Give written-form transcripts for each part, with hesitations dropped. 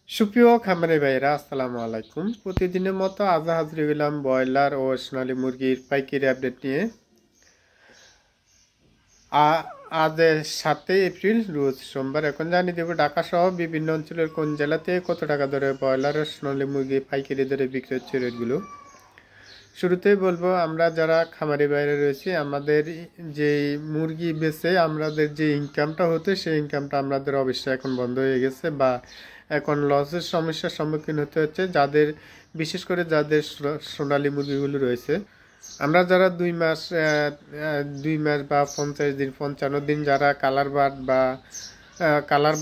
সুপ্রিয় খামারি ভাইরা আসসালামু আলাইকুম। প্রতিদিনের মতো আজ হাজির হলাম ব্রয়লার ও সোনালী মুরগির পাইকারি আপডেট নিয়ে। আজ 7 এপ্রিল রোজ সোমবার। এখন জানিয়ে দেব ঢাকা সহ বিভিন্ন অঞ্চলের কোন জেলাতে কত টাকা দরে ব্রয়লার ও সোনালী মুরগি পাইকারি দরে বিক্রি হচ্ছে রেটগুলো। শুরুতেই বলবো, আমরা যারা খামারি বাইরে রয়েছি, আমাদের যে মুরগি বেচে আমাদের যে ইনকামটা হতো সেই ইনকামটা আমাদের অবশ্যই এখন বন্ধ হয়ে গেছে বা এখন লসের সমস্যার সম্মুখীন হতে হচ্ছে যাদের, বিশেষ করে যাদের সোনালী মুরগিগুলো রয়েছে। আমরা যারা 2 মাস বা 50 দিন 55 দিন যারা কালার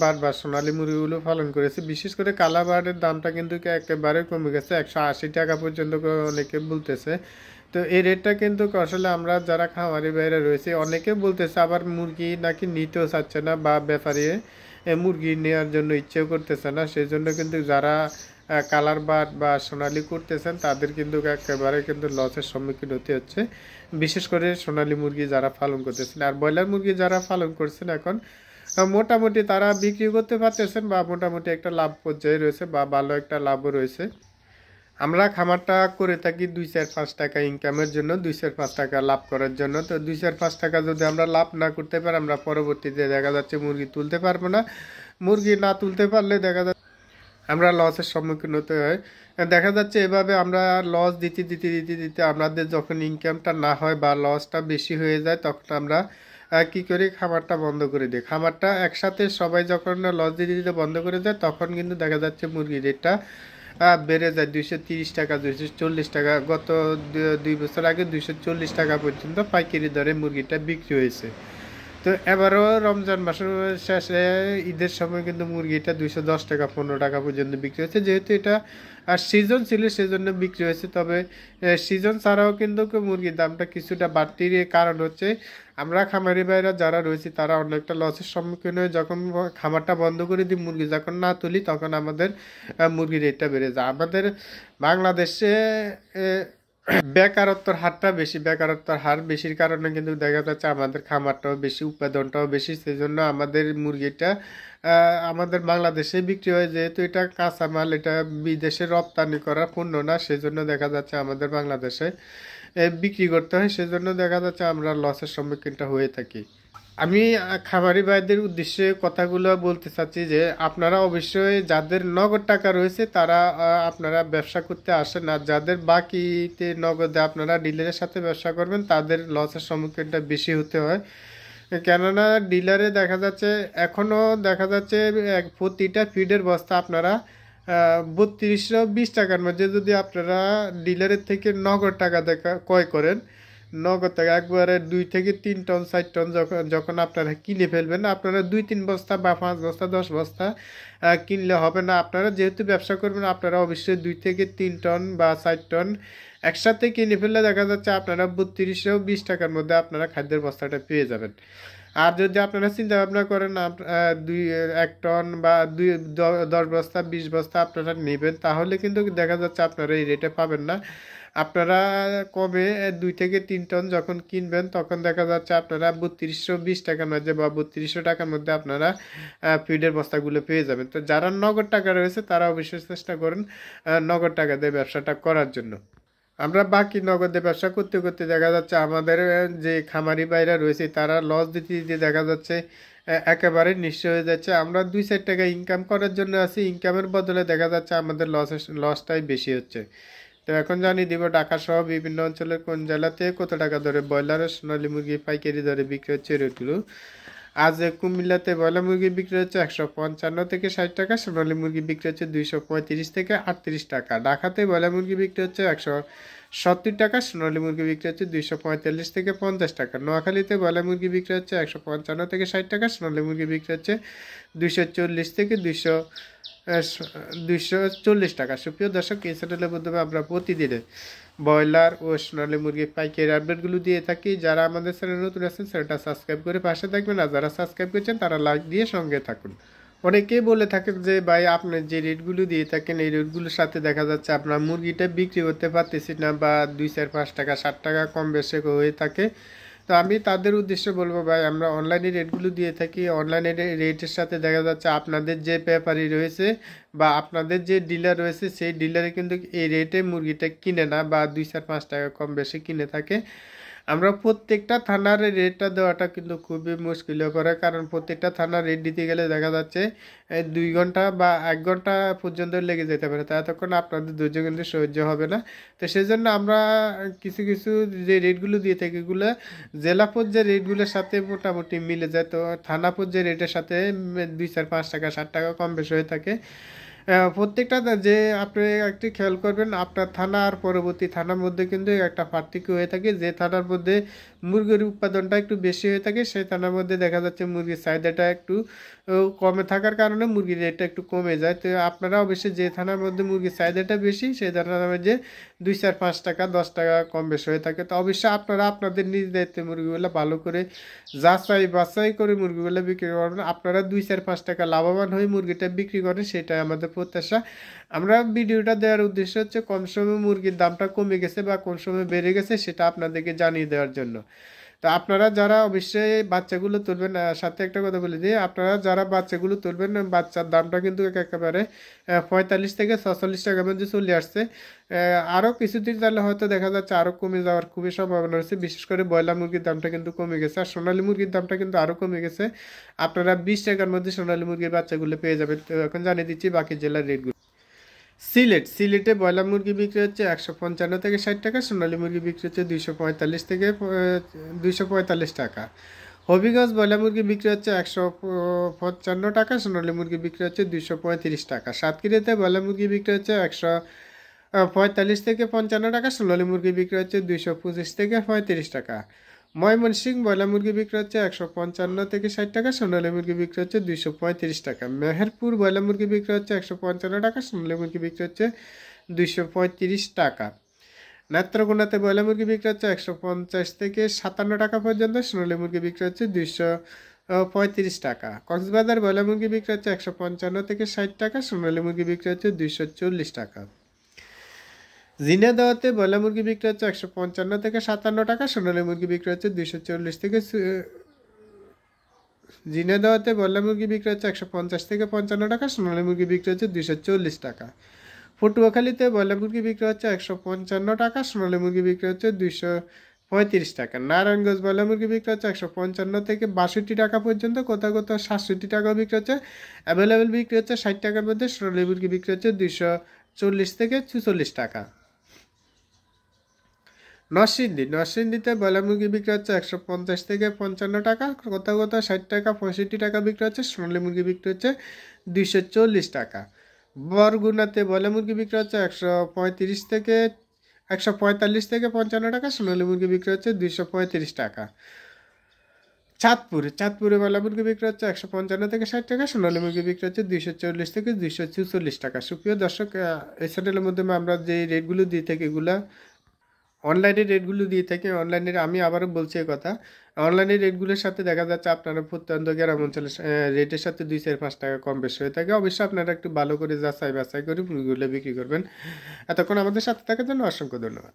বার্ড বা সোনালী মুরগিগুলো পালন করেছে, বিশেষ করে কালার বার্ডের দামটা কিন্তু একেবারে কমে গেছে, 180 টাকা পর্যন্ত অনেকে বলতেছে। তো এই রেটটা কিন্তু আসলে আমরা যারা খামারি বাইরে রয়েছে অনেকে বলতেছে, আবার মুরগি নাকি নিতেও চাচ্ছে না বা ব্যাপারী মুরগি নেওয়ার জন্য ইচ্ছেও করতেছে না। সেই জন্য কিন্তু যারা কালার বার্ড বা সোনালি করতেছেন তাদের কিন্তু একেবারে কিন্তু লসের সম্মুখীন হতে হচ্ছে, বিশেষ করে সোনালী মুরগি যারা পালন করতেছেন। আর ব্রয়লার মুরগি যারা পালন করছেন এখন মোটামুটি তারা বিক্রি করতে পারতেছেন বা মোটামুটি একটা লাভ পর্যায়ে রয়েছে বা ভালো একটা লাভও রয়েছে। আমরা খামারটা করে থাকি 2-4-5 টাকা ইনকামের জন্য, 2-4-5 টাকা লাভ করার জন্য। তো 2-4-5 টাকা যদি আমরা লাভ না করতে পারি, আমরা পরবর্তীতে দেখা যাচ্ছে মুরগি তুলতে পারবো না। মুরগি না তুলতে পারলে দেখা যাচ্ছে আমরা লসের সম্মুখীন হতে হয়। দেখা যাচ্ছে এভাবে আমরা লস দিতে দিতে দিতে দিতে আমাদের যখন ইনকামটা না হয় বা লসটা বেশি হয়ে যায়, তখন আমরা কি করি, খামারটা বন্ধ করে দিই। খামারটা একসাথে সবাই যখন লস দিতে দিতে বন্ধ করে যায়, তখন কিন্তু দেখা যাচ্ছে মুরগির রেটটা বেড়ে যায় 230 টাকা, 240 টাকা। গত 2 বছর আগে 240 টাকা পর্যন্ত পাইকারি দরে মুরগিটা বিক্রি হয়েছে। তো এবারও রমজান মাসের শেষে ঈদের সময় কিন্তু মুরগিটা 210 টাকা 15 টাকা পর্যন্ত বিক্রি হয়েছে। যেহেতু এটা আর সিজন ছিল সেজন্য বিক্রি হয়েছে। তবে সিজন ছাড়াও কিন্তু মুরগির দামটা কিছুটা বাড়তির কারণ হচ্ছে আমরা খামারি ভাইরা যারা রয়েছি তারা অনেকটা লসের সম্মুখীন হয়ে যখন খামারটা বন্ধ করে দিই, মুরগি যখন না তুলি, তখন আমাদের মুরগির রেটটা বেড়ে যায়। আমাদের বাংলাদেশে বেকারত্বর হারটা বেশি, বেকারত্বর হার বেশির কারণে কিন্তু দেখা যাচ্ছে আমাদের খামারটাও বেশি, উৎপাদনটাও বেশি। সেই জন্য আমাদের মুরগিটা আমাদের বাংলাদেশে বিক্রি হয়। যেহেতু এটা কাঁচামাল, এটা বিদেশে রপ্তানি করা পণ্য না, সেজন্য দেখা যাচ্ছে আমাদের বাংলাদেশে বিক্রি করতে হয়। সেজন্য দেখা যাচ্ছে আমরা লসের সম্মুখীনটা হয়ে থাকি। আমি খামারি ভাইদের উদ্দেশ্যে কথাগুলো বলতে চাচ্ছি যে আপনারা অবশ্যই যাদের নগদ টাকা রয়েছে তারা আপনারা ব্যবসা করতে আসেন, আর যাদের বাকিতে নগদে আপনারা ডিলারের সাথে ব্যবসা করবেন তাদের লসের সম্মুখীনটা বেশি হতে হয়। কেননা ডিলারে দেখা যাচ্ছে এখনও দেখা যাচ্ছে প্রতিটা ফিডের বস্তা আপনারা 3220 টাকার মধ্যে যদি আপনারা ডিলারের থেকে নগদ টাকা ক্রয় করেন, নগদ টাকা একবারে 2 থেকে 3 টন 4 টন যখন যখন আপনারা কিনে ফেলবেন, আপনারা 2-3 বস্তা বা 5 বস্তা 10 বস্তা কিনলে হবে না। আপনারা যেহেতু ব্যবসা করবেন, আপনারা অবশ্যই 2 থেকে 3 টন বা 4 টন একসাথে কিনে ফেললে দেখা যাচ্ছে আপনারা 3220 টাকার মধ্যে আপনারা খাদ্যের বস্তাটা পেয়ে যাবেন। আর যদি আপনারা চিন্তা ভাবনা করেন 1 টন বা 10 বস্তা 20 বস্তা আপনারা নেবেন, তাহলে কিন্তু দেখা যাচ্ছে আপনারা এই রেটে পাবেন না। আপনারা কমে 2 থেকে 3 টন যখন কিনবেন, তখন দেখা যাচ্ছে আপনারা 3220 টাকার মধ্যে বা 3200 টাকার মধ্যে আপনারা ফিডের বস্তাগুলো পেয়ে যাবেন। তো যারা নগদ টাকা রয়েছে তারা অবশ্যই চেষ্টা করেন নগদ টাকা দিয়ে ব্যবসাটা করার জন্য। আমরা বাকি নগদে ব্যবসা করতে করতে দেখা যাচ্ছে আমাদের যে খামারি ভাইরা রয়েছে তারা লস দিতে দিতে দেখা যাচ্ছে একেবারে নিঃস্ব হয়ে যাচ্ছে। আমরা 2-4 টাকা ইনকাম করার জন্য আছি, ইনকামের বদলে দেখা যাচ্ছে আমাদের লসটাই বেশি হচ্ছে। তো এখন জানিয়ে দিব ঢাকা সহ বিভিন্ন অঞ্চলের কোন জেলাতে কত টাকা দরে ব্রয়লার সোনালী মুরগি পাইকারি দরে বিক্রি হচ্ছে রেটগুলো। আজ কুমিল্লাতে ব্রয়লার মুরগি বিক্রি হচ্ছে 155 থেকে 60 টাকা, সোনালী মুরগি বিক্রি হচ্ছে 235 থেকে 38 টাকা। ঢাকাতে ব্রয়লার মুরগি বিক্রি হচ্ছে 170 টাকা, সোনালী মুরগি বিক্রি হচ্ছে 245 থেকে 50 টাকা। নোয়াখালীতে ব্রয়লার মুরগি বিক্রি হচ্ছে 155 থেকে 60 টাকা, সোনালী মুরগি বিক্রি হচ্ছে 240 থেকে 240 টাকা। সুপ্রিয় দর্শক, এই চ্যানেলের মাধ্যমে আমরা প্রতিদিনে ব্রয়লার ও সোনালী মুরগির পাইকারি আপডেটগুলো দিয়ে থাকি। যারা আমাদের চ্যানেল নতুন আছেন চ্যানেলটা সাবস্ক্রাইব করে পাশে থাকবেন, আর যারা সাবস্ক্রাইব করেছেন তারা লাইক দিয়ে সঙ্গে থাকুন। অনেকেই বলে থাকেন যে ভাই আপনি যে রেটগুলো দিয়ে থাকেন এই রেটগুলোর সাথে দেখা যাচ্ছে আপনার মুরগিটা বিক্রি করতে পারতেছি না, বা 2-4-5 টাকা 7 টাকা কম বেশি হয়ে থাকে। তো আমি তাদের উদ্দেশ্যে বলবো ভাই, আমরা অনলাইনে রেটগুলো দিয়ে থাকি, অনলাইনে রেটের সাথে দেখা যাচ্ছে আপনাদের যে ব্যাপারী রয়েছে বা আপনাদের যে ডিলার রয়েছে সেই ডিলারে কিন্তু এই রেটে মুরগিটা কিনে না, বা 2-4-5 টাকা কম বেশি কিনে থাকে। আমরা প্রত্যেকটা থানার রেটটা দেওয়াটা কিন্তু খুবই মুশকিল হয়ে পড়ে, কারণ প্রত্যেকটা থানার রেট দিতে গেলে দেখা যাচ্ছে 2 ঘন্টা বা 1 ঘন্টা পর্যন্ত লেগে যেতে পারে, তা এতক্ষণ আপনাদের ধৈর্য কিন্তু সহ্য হবে না। তো সেই জন্য আমরা কিছু কিছু যে রেটগুলো দিয়ে থাকি এগুলো জেলা পর্যায়ের রেটগুলোর সাথে মোটামুটি মিলে যায়। তো থানা পর্যায়ের রেটের সাথে 2-4-5 টাকা 7 টাকা কম বেশি হয়ে থাকে। প্রত্যেকটা যে আপনি একটু খেয়াল করবেন, আপনার থানা আর পরবর্তী থানার মধ্যে কিন্তু একটা পার্থক্য হয়ে থাকে। যে থানার মধ্যে মুরগির উৎপাদনটা একটু বেশি হয়ে থাকে সেই থানার মধ্যে দেখা যাচ্ছে মুরগির চাহিদাটা একটু কমে থাকার কারণে মুরগির রেটটা একটু কমে যায়। তো আপনারা অবশ্যই যে থানার মধ্যে মুরগির চাহিদাটা বেশি সেই থানার মধ্যে 2-4-5 টাকা 10 টাকা কম বেশি হয়ে থাকে। তো অবশ্যই আপনারা আপনাদের নিজ দায়িত্বে মুরগিগুলো ভালো করে যাচাই বাছাই করে মুরগিগুলো বিক্রি করবেন। আপনারা 2-4-5 টাকা লাভবান হয়ে মুরগিটা বিক্রি করেন, সেটাই আমাদের প্রত্যাশা। আমরা ভিডিওটা দেওয়ার উদ্দেশ্য হচ্ছে কম সময়ে মুরগির দামটা কমে গেছে বা কোন সময় বেড়ে গেছে সেটা আপনাদেরকে জানিয়ে দেওয়ার জন্য। তো আপনারা যারা অবশ্যই বাচ্চাগুলো তুলবেন, সাথে একটা কথা বলে দিই, আপনারা যারা বাচ্চাগুলো তুলবেন বাচ্চার দামটা কিন্তু একেবারে 45 থেকে 46 টাকার মধ্যে চলে আসছে। আরও কিছুদিন তাহলে হয়তো দেখা যাচ্ছে আরও কমে যাওয়ার খুবই সম্ভাবনা রয়েছে। বিশেষ করে ব্রয়লার মুরগির দামটা কিন্তু কমে গেছে, আর সোনালী মুরগির দামটা কিন্তু আরও কমে গেছে। আপনারা 20 টাকার মধ্যে সোনালী মুরগির বাচ্চাগুলো পেয়ে যাবেন। তো এখন জানিয়ে দিচ্ছি বাকি জেলার রেটগুলো। সিলেটে ব্রয়লার মুরগি বিক্রি হচ্ছে 155 থেকে 60 টাকা, সোনালী মুরগি বিক্রি হচ্ছে 245 থেকে 245 টাকা। হবিগঞ্জ ব্রয়লার মুরগি বিক্রি হচ্ছে 155 টাকা, সোনালী মুরগি বিক্রি হচ্ছে 235 টাকা। সাতক্ষীরাতে ব্রয়লার মুরগি বিক্রি হচ্ছে 145 থেকে 55 টাকা, সোনালী মুরগি বিক্রি হচ্ছে 225 থেকে 35 টাকা। ময়মনসিংহ ব্রয়লার মুরগি বিক্রি হচ্ছে 155 থেকে 60 টাকা, সোনালী মুরগি বিক্রি হচ্ছে 235 টাকা। মেহেরপুর ব্রয়লার মুরগি বিক্রি হচ্ছে 155 টাকা, সোনালী মুরগি বিক্রি হচ্ছে 235 টাকা। নেত্রকোনাতে ব্রয়লার মুরগি বিক্রি হচ্ছে 150 থেকে 57 টাকা পর্যন্ত, সোনালী মুরগি বিক্রি হচ্ছে 235 টাকা। কক্সবাজার ব্রয়লার মুরগি বিক্রি হচ্ছে 155 থেকে 60 টাকা, সোনালী মুরগি বিক্রি হচ্ছে 240 টাকা। ঝিনাইদহতে ব্রয়লার মুরগি বিক্রি হচ্ছে 155 থেকে 57 টাকা, সোনালী মুরগি বিক্রি হচ্ছে 240 থেকে ঝিনাইদহতে ব্রয়লার মুরগি বিক্রি হচ্ছে 150 থেকে 55 টাকা, সোনালী মুরগি বিক্রি হচ্ছে 240 টাকা। পটুয়াখালীতে ব্রয়লার মুরগি বিক্রি হচ্ছে 155 টাকা, সোনালী মুরগি বিক্রি হচ্ছে 235 টাকা। নারায়ণগঞ্জ ব্রয়লার মুরগি বিক্রি হচ্ছে 155 থেকে 62 টাকা পর্যন্ত, কোথাও কোথাও 67 টাকাও বিক্রি হচ্ছে। অ্যাভেলেবেল বিক্রি হচ্ছে 60 টাকার মধ্যে, সোনালী মুরগি বিক্রি হচ্ছে 240 থেকে 46 টাকা। নরসিংদীতে ব্রয়লার মুরগি বিক্রি হচ্ছে 150 থেকে 55 টাকা, কোথাও কোথাও 60 টাকা 65 টাকা বিক্রি হচ্ছে, সোনালী মুরগি বিক্রি হচ্ছে 240 টাকা। বরগুনাতে ব্রয়লার মুরগি বিক্রি হচ্ছে 145 থেকে 55 টাকা, সোনালী মুরগি বিক্রি হচ্ছে 235 টাকা। চাঁদপুরে ব্রয়লার মুরগি বিক্রি হচ্ছে 155 থেকে 60 টাকা, সোনালী মুরগি বিক্রি হচ্ছে 240 থেকে 246 টাকা। সুপ্রিয় দর্শক, এই চ্যানেলের মধ্যে আমরা যে রেটগুলো দিয়ে থাকি এগুলা অনলাইনের রেটগুলো দিয়ে থাকি। অনলাইনের আমি আবারও বলছি এই কথা, অনলাইনের রেটগুলোর সাথে দেখা যাচ্ছে আপনারা প্রত্যন্ত গ্রাম অঞ্চলের রেটের সাথে 2-4-5 টাকা কম বেশি হয়ে থাকে। অবশ্যই আপনারা একটু ভালো করে যাচাই বাছাই করে মুরগিগুলো বিক্রি করবেন। এতক্ষণ আমাদের সাথে থাকার জন্য অসংখ্য ধন্যবাদ।